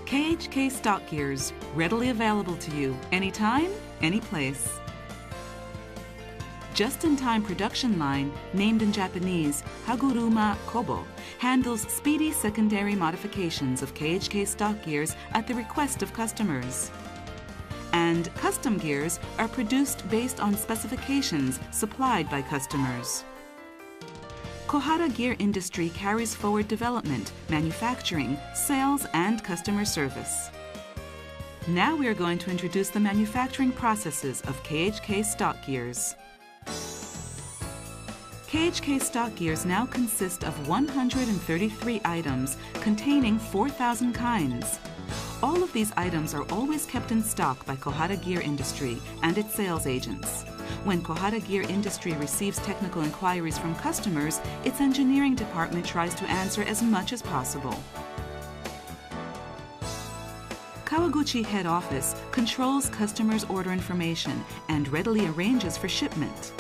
KHK Stock Gears, readily available to you anytime, any place. Just-in-time production line, named in Japanese Haguruma Kobo, handles speedy secondary modifications of KHK stock gears at the request of customers. And custom gears are produced based on specifications supplied by customers. Kohara Gear Industry carries forward development, manufacturing, sales, and customer service. Now we are going to introduce the manufacturing processes of KHK Stock Gears. KHK Stock Gears now consist of 133 items containing 4,000 kinds. All of these items are always kept in stock by Kohara Gear Industry and its sales agents. When Kohara Gear Industry receives technical inquiries from customers, its engineering department tries to answer as much as possible. Kawaguchi Head Office controls customers' order information and readily arranges for shipment,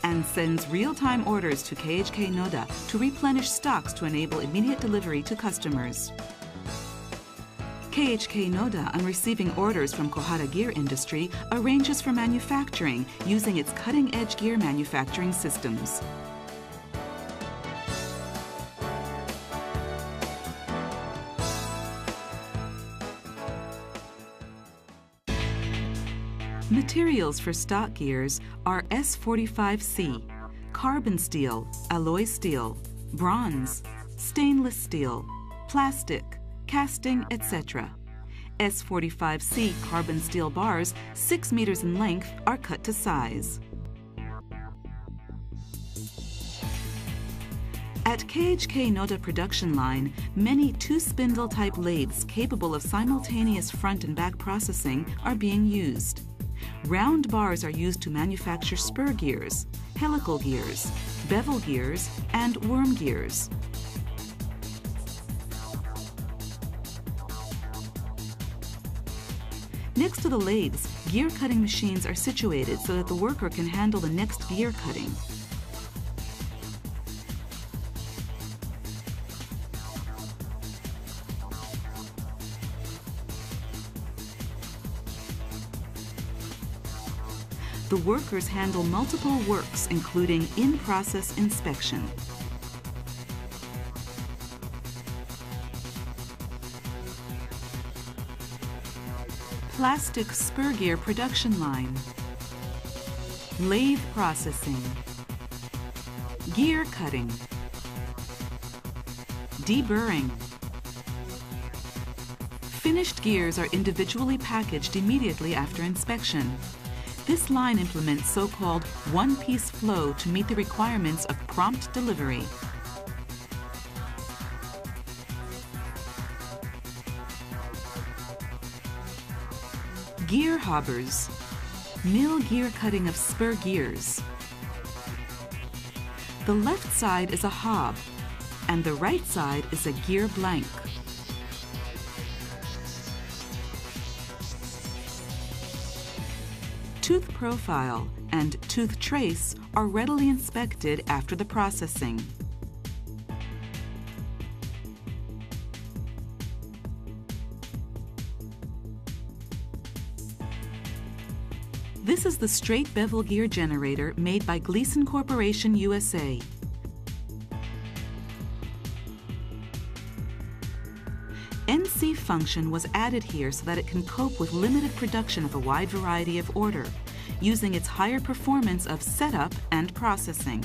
and sends real-time orders to KHK Noda to replenish stocks to enable immediate delivery to customers. KHK Noda, on receiving orders from Kohara Gear Industry, arranges for manufacturing using its cutting-edge gear manufacturing systems. Materials for stock gears are S45C, carbon steel, alloy steel, bronze, stainless steel, plastic, casting, etc. S45C carbon steel bars, 6 meters in length, are cut to size. At KHK Noda production line, many two-spindle type lathes capable of simultaneous front and back processing are being used. Round bars are used to manufacture spur gears, helical gears, bevel gears, and worm gears. Next to the lathes, gear cutting machines are situated so that the worker can handle the next gear cutting. The workers handle multiple works, including in-process inspection. Plastic spur gear production line, lathe processing, gear cutting, deburring. Finished gears are individually packaged immediately after inspection. This line implements so-called one-piece flow to meet the requirements of prompt delivery. Gear hobbers, mill gear cutting of spur gears. The left side is a hob, and the right side is a gear blank. Tooth profile and tooth trace are readily inspected after the processing. This is the straight bevel gear generator made by Gleason Corporation USA. NC function was added here so that it can cope with limited production of a wide variety of order, using its higher performance of setup and processing.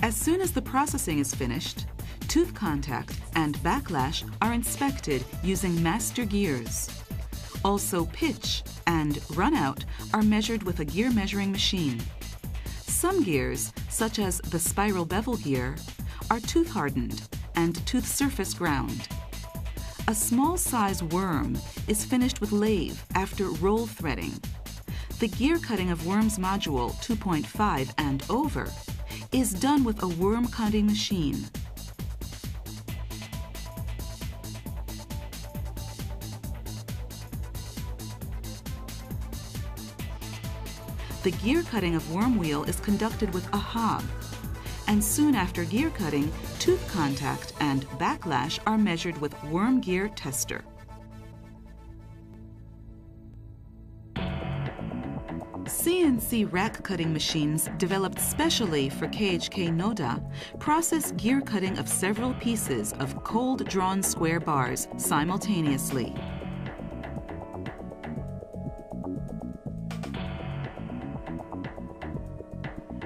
As soon as the processing is finished, tooth contact and backlash are inspected using master gears. Also, pitch and runout are measured with a gear measuring machine. Some gears, such as the spiral bevel gear, are tooth hardened and tooth surface ground. A small size worm is finished with lathe after roll threading. The gear cutting of worms module 2.5 and over is done with a worm cutting machine. The gear cutting of worm wheel is conducted with a hob. and soon after gear cutting, tooth contact and backlash are measured with worm gear tester. CNC rack cutting machines developed specially for KHK Noda process gear cutting of several pieces of cold-drawn square bars simultaneously.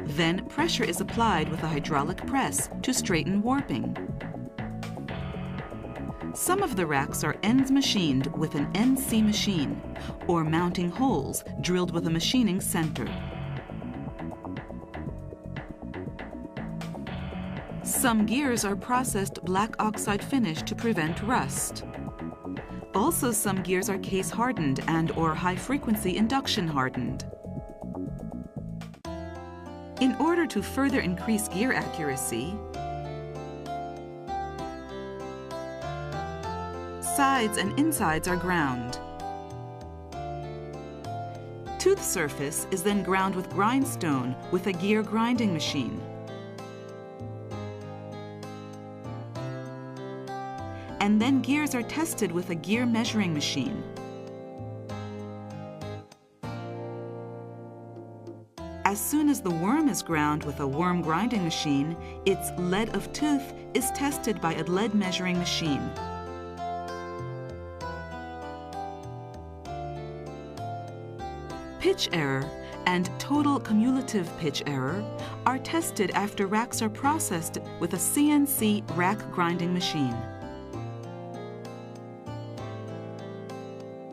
Then pressure is applied with a hydraulic press to straighten warping. Some of the racks are ends machined with an NC machine, or mounting holes drilled with a machining center. Some gears are processed black oxide finish to prevent rust. Also, some gears are case hardened and/or high-frequency induction hardened. In order to further increase gear accuracy, sides and insides are ground. Tooth surface is then ground with grindstone with a gear grinding machine. And then gears are tested with a gear measuring machine. As soon as the worm is ground with a worm grinding machine, its lead of tooth is tested by a lead measuring machine. Pitch error and total cumulative pitch error are tested after racks are processed with a CNC rack grinding machine.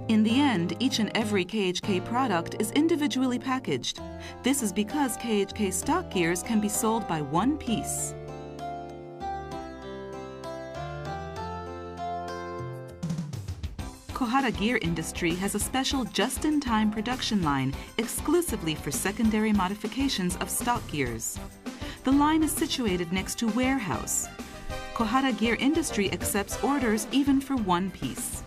In the end, each and every KHK product is individually packaged. This is because KHK Stock Gears can be sold by one piece. Kohara Gear Industry has a special just-in-time production line exclusively for secondary modifications of stock gears. The line is situated next to warehouse. Kohara Gear Industry accepts orders even for one piece.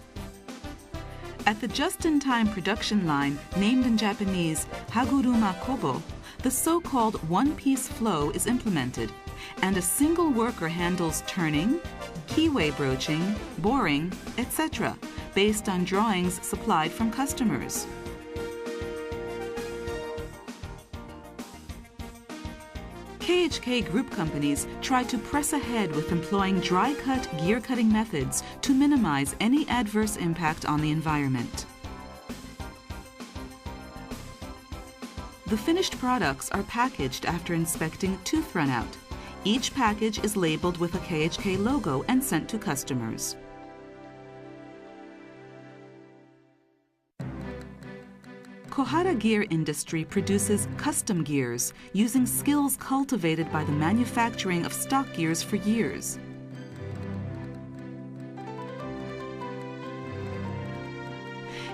At the just-in-time production line, named in Japanese Haguruma Kobo, the so-called one-piece flow is implemented, and a single worker handles turning, keyway broaching, boring, etc., based on drawings supplied from customers. KHK Group companies try to press ahead with employing dry-cut gear cutting methods to minimize any adverse impact on the environment. The finished products are packaged after inspecting tooth runout. Each package is labeled with a KHK logo and sent to customers. Kohara Gear Industry produces custom gears using skills cultivated by the manufacturing of stock gears for years.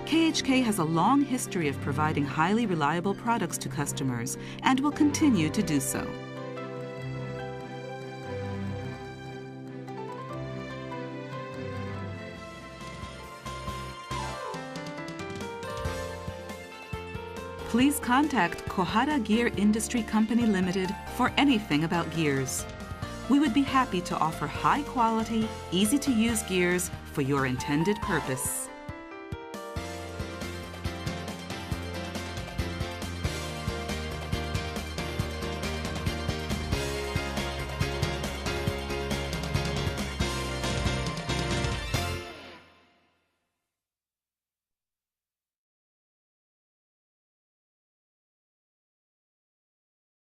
KHK has a long history of providing highly reliable products to customers and will continue to do so. Please contact Kohara Gear Industry Company Limited for anything about gears. We would be happy to offer high-quality, easy-to-use gears for your intended purpose.